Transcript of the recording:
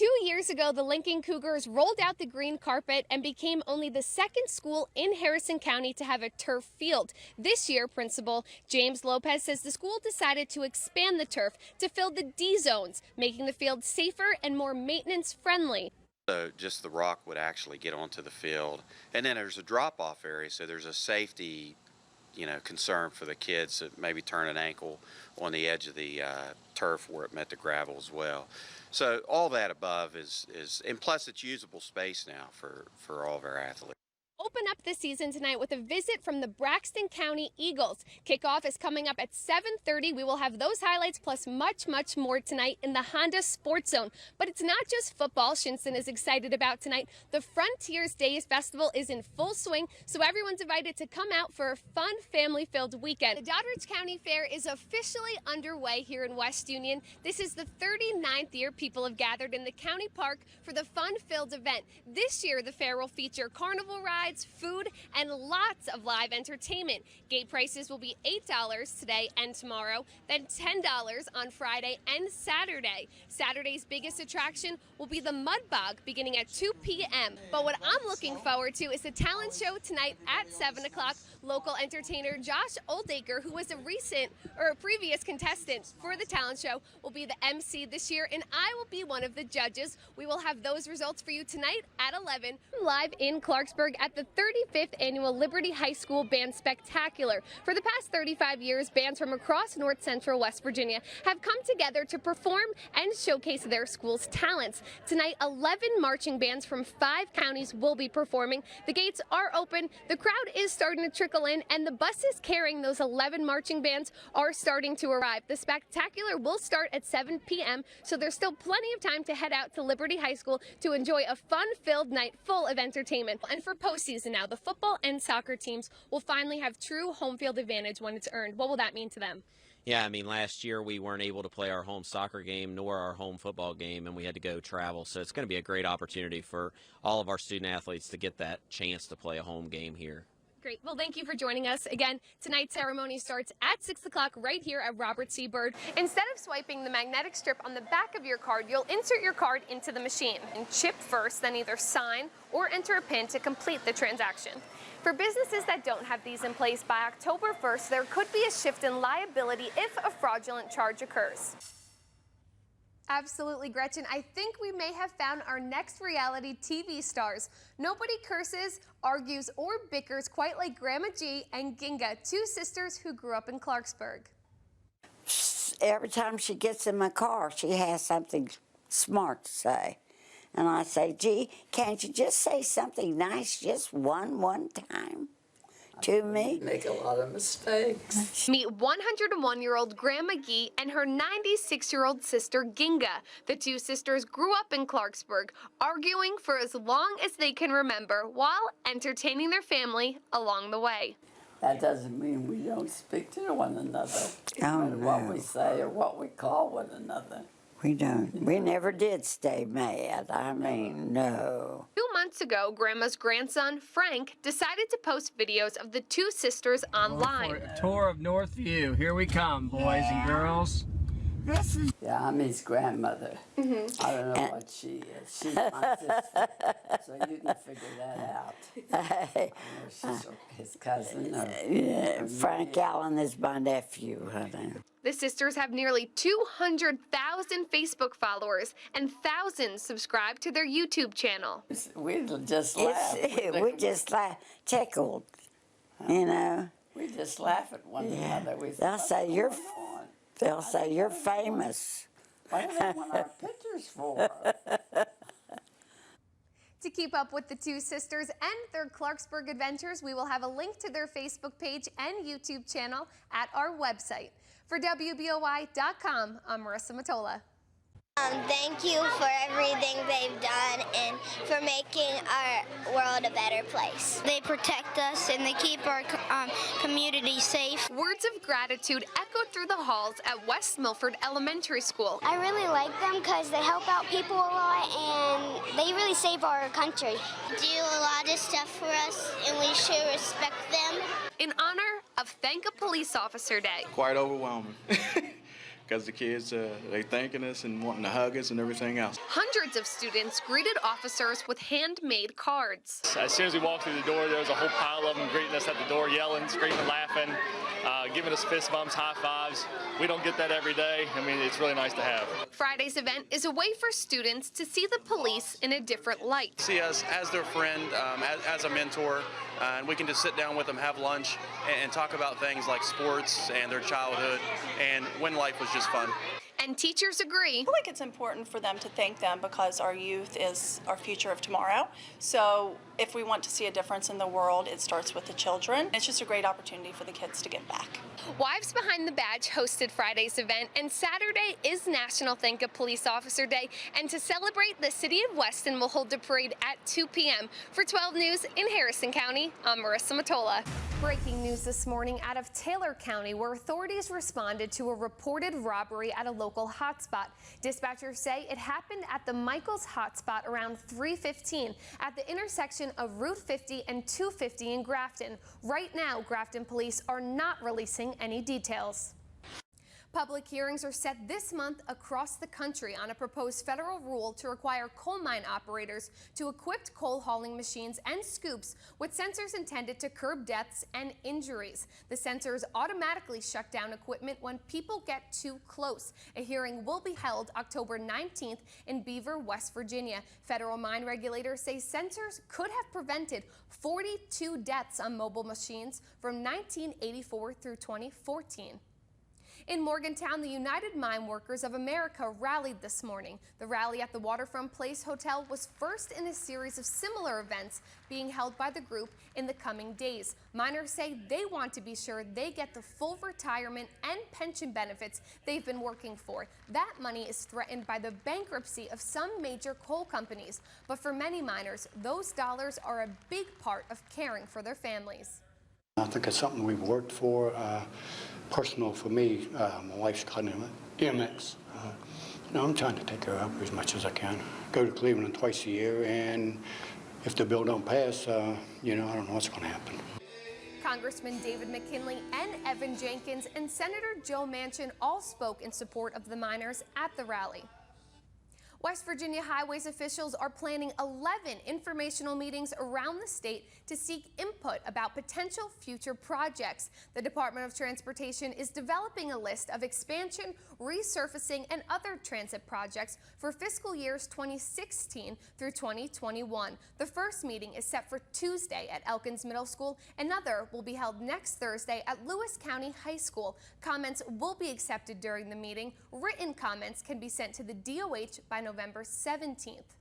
2 years ago, the Lincoln Cougars rolled out the green carpet and became only the second school in Harrison County to have a turf field. This year, Principal James Lopez says the school decided to expand the turf to fill the D zones, making the field safer and more maintenance friendly. So just the rock would actually get onto the field, and then there's a drop-off area, so there's a safety concern for the kids to maybe turn an ankle on the edge of the turf where it met the gravel as well. So all that above is and plus it's usable space now for all of our athletes. Open up the season tonight with a visit from the Braxton County Eagles. Kickoff is coming up at 7:30. We will have those highlights plus much more tonight in the Honda Sports Zone. But it's not just football Shinson is excited about tonight. The Frontiers Days Festival is in full swing, so everyone's invited to come out for a fun, family-filled weekend. The Doddridge County Fair is officially underway here in West Union. This is the 39th year people have gathered in the county park for the fun-filled event. This year, the fair will feature carnival rides, food, and lots of live entertainment. Gate prices will be $8 today and tomorrow, then $10 on Friday and Saturday. Saturday's biggest attraction will be the Mud Bog beginning at 2 p.m. But what I'm looking forward to is the talent show tonight at 7 o'clock. Local entertainer Josh Oldacre, who was a previous contestant for the talent show, will be the MC this year, and I will be one of the judges. We will have those results for you tonight at 11, live in Clarksburg at the 35th Annual Liberty High School Band Spectacular. For the past 35 years, bands from across North Central West Virginia have come together to perform and showcase their school's talents. Tonight, 11 marching bands from 5 counties will be performing. The gates are open, the crowd is starting to trickle in, and the buses carrying those 11 marching bands are starting to arrive. The spectacular will start at 7 p.m., so there's still plenty of time to head out to Liberty High School to enjoy a fun-filled night full of entertainment. And for postseason now, the football and soccer teams will finally have true home field advantage when it's earned. What will that mean to them? Yeah, I mean, last year we weren't able to play our home soccer game nor our home football game, and we had to go travel. So it's going to be a great opportunity for all of our student athletes to get that chance to play a home game here. Great. Well, thank you for joining us. Again, tonight's ceremony starts at 6 o'clock right here at Robert C. Byrd. Instead of swiping the magnetic strip on the back of your card, you'll insert your card into the machine and chip first, then either sign or enter a PIN to complete the transaction. For businesses that don't have these in place by October 1st, there could be a shift in liability if a fraudulent charge occurs. Absolutely, Gretchen. I think we may have found our next reality TV stars. Nobody curses, argues, or bickers quite like Grandma G and Ginga, two sisters who grew up in Clarksburg. Every time she gets in my car, she has something smart to say. And I say, gee, can't you just say something nice just one time? To me. Make a lot of mistakes. Meet 101-year-old Grandma Gee and her 96-year-old sister Ginga. The two sisters grew up in Clarksburg, arguing for as long as they can remember while entertaining their family along the way. That doesn't mean we don't speak to one another. No matter what we say or what we call one another. We don't. We never did stay mad. I mean, no. 2 months ago, Grandma's grandson, Frank, decided to post videos of the two sisters online. A tour of Northview. Here we come, boys and girls. Yeah, I'm his grandmother. I don't know what she is. She's my sister, so you can figure that out. She's his cousin. Yeah, Frank Allen is my nephew, honey. The sisters have nearly 200,000 Facebook followers and thousands subscribe to their YouTube channel. We just laugh. We just laugh, tickled, you know. We just laugh at one another. They'll say you're famous. What do they want our pictures for? To keep up with the two sisters and their Clarksburg adventures, we will have a link to their Facebook page and YouTube channel at our website. For WBOI.com, I'm Marisa Matyola. Thank you for everything they've done and for making our world a better place. They protect us and they keep our community safe. Words of gratitude echoed through the halls at West Milford Elementary School. I really like them because they help out people a lot and they really save our country. Do a lot of stuff for us and we should respect them. In honor of Thank a Police Officer Day. Quite overwhelming. because the kids, they thanking us and wanting to hug us and everything else. Hundreds of students greeted officers with handmade cards. As soon as we walked through the door, there was a whole pile of them greeting us at the door, yelling, screaming, laughing, giving us fist bumps, high fives. We don't get that every day. I mean, it's really nice to have. Friday's event is a way for students to see the police in a different light. See us as their friend, as a mentor, and we can just sit down with them, have lunch, and talk about things like sports and their childhood and when life was just fun. And teachers agree. I feel like it's important for them to thank them because our youth is our future of tomorrow. So if we want to see a difference in the world, it starts with the children. It's just a great opportunity for the kids to give back. Wives Behind the Badge hosted Friday's event, and Saturday is National Thank a Police Officer Day. And to celebrate, the city of Weston will hold a parade at 2 p.m. For 12 News in Harrison County, I'm Marisa Matyola. Breaking news this morning out of Taylor County, where authorities responded to a reported robbery at a local hotspot. Dispatchers say it happened at the Michaels hotspot around 3:15 at the intersection of Route 50 and 250 in Grafton. Right now, Grafton police are not releasing any details. Public hearings are set this month across the country on a proposed federal rule to require coal mine operators to equip coal hauling machines and scoops with sensors intended to curb deaths and injuries. The sensors automatically shut down equipment when people get too close. A hearing will be held October 19th in Beaver, West Virginia. Federal mine regulators say sensors could have prevented 42 deaths on mobile machines from 1984 through 2014. In Morgantown, the United Mine Workers of America rallied this morning. The rally at the Waterfront Place Hotel was first in a series of similar events being held by the group in the coming days. Miners say they want to be sure they get the full retirement and pension benefits they've been working for. That money is threatened by the bankruptcy of some major coal companies. But for many miners, those dollars are a big part of caring for their families. I think it's something we've worked for. Personal for me, my wife's got an MX. I'm trying to take care of her as much as I can. Go to Cleveland twice a year, and if the bill don't pass, I don't know what's going to happen. Congressman David McKinley and Evan Jenkins and Senator Joe Manchin all spoke in support of the miners at the rally. West Virginia highways officials are planning 11 informational meetings around the state to seek input about potential future projects. The Department of Transportation is developing a list of expansion, resurfacing, and other transit projects for fiscal years 2016 through 2021. The first meeting is set for Tuesday at Elkins Middle School. Another will be held next Thursday at Lewis County High School. Comments will be accepted during the meeting. Written comments can be sent to the DOH by November 17th.